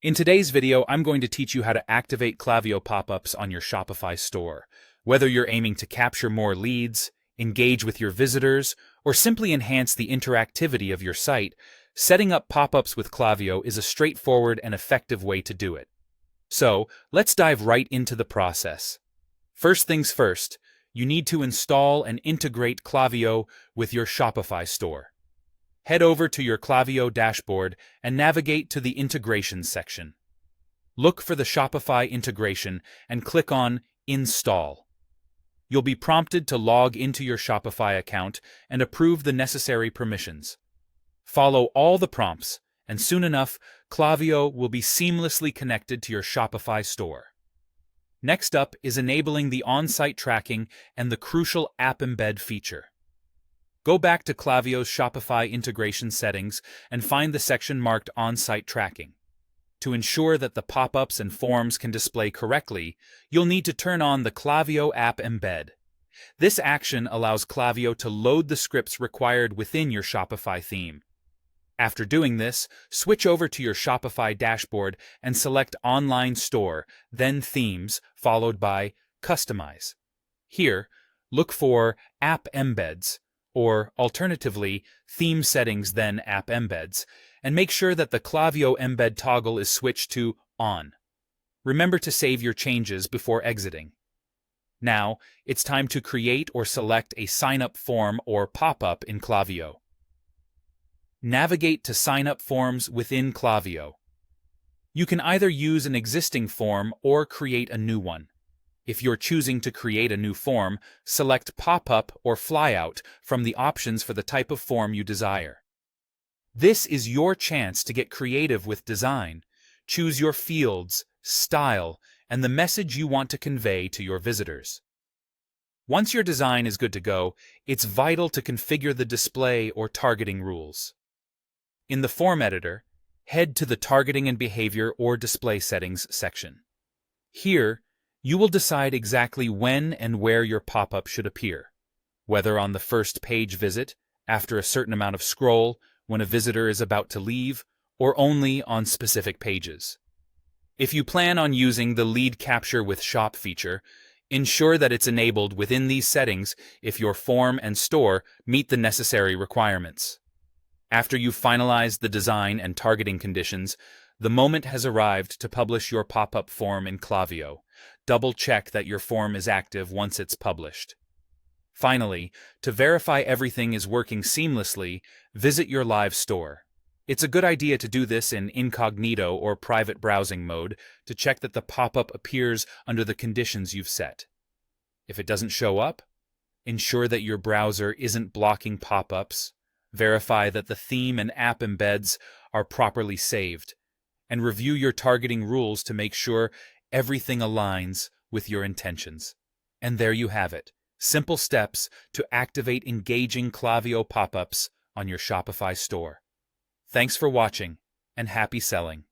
In today's video, I'm going to teach you how to activate Klaviyo pop-ups on your Shopify store. Whether you're aiming to capture more leads, engage with your visitors, or simply enhance the interactivity of your site, setting up pop-ups with Klaviyo is a straightforward and effective way to do it. So, let's dive right into the process. First things first, you need to install and integrate Klaviyo with your Shopify store. Head over to your Klaviyo dashboard and navigate to the Integrations section. Look for the Shopify integration and click on Install. You'll be prompted to log into your Shopify account and approve the necessary permissions. Follow all the prompts, and soon enough, Klaviyo will be seamlessly connected to your Shopify store. Next up is enabling the on-site tracking and the crucial app embed feature. Go back to Klaviyo's Shopify integration settings and find the section marked On-Site Tracking. To ensure that the pop-ups and forms can display correctly, you'll need to turn on the Klaviyo app embed. This action allows Klaviyo to load the scripts required within your Shopify theme. After doing this, switch over to your Shopify dashboard and select Online Store, then Themes, followed by Customize. Here, look for App Embeds, or alternatively, Theme Settings then App Embeds, and make sure that the Klaviyo embed toggle is switched to On. Remember to save your changes before exiting. Now, it's time to create or select a sign-up form or pop-up in Klaviyo. Navigate to Sign-up Forms within Klaviyo. You can either use an existing form or create a new one. If you're choosing to create a new form, select Pop-up or Flyout from the options for the type of form you desire. This is your chance to get creative with design. Choose your fields, style, and the message you want to convey to your visitors. Once your design is good to go, it's vital to configure the display or targeting rules. In the Form Editor, head to the Targeting and Behavior or Display Settings section. Here, you will decide exactly when and where your pop-up should appear, whether on the first page visit, after a certain amount of scroll, when a visitor is about to leave, or only on specific pages. If you plan on using the Lead Capture with Shop feature, ensure that it's enabled within these settings if your form and store meet the necessary requirements. After you've finalized the design and targeting conditions, the moment has arrived to publish your pop-up form in Klaviyo. Double-check that your form is active once it's published. Finally, to verify everything is working seamlessly, visit your live store. It's a good idea to do this in incognito or private browsing mode to check that the pop-up appears under the conditions you've set. If it doesn't show up, ensure that your browser isn't blocking pop-ups, verify that the theme and app embeds are properly saved, and review your targeting rules to make sure everything aligns with your intentions. And there you have it. Simple steps to activate engaging Klaviyo pop-ups on your Shopify store. Thanks for watching, and happy selling.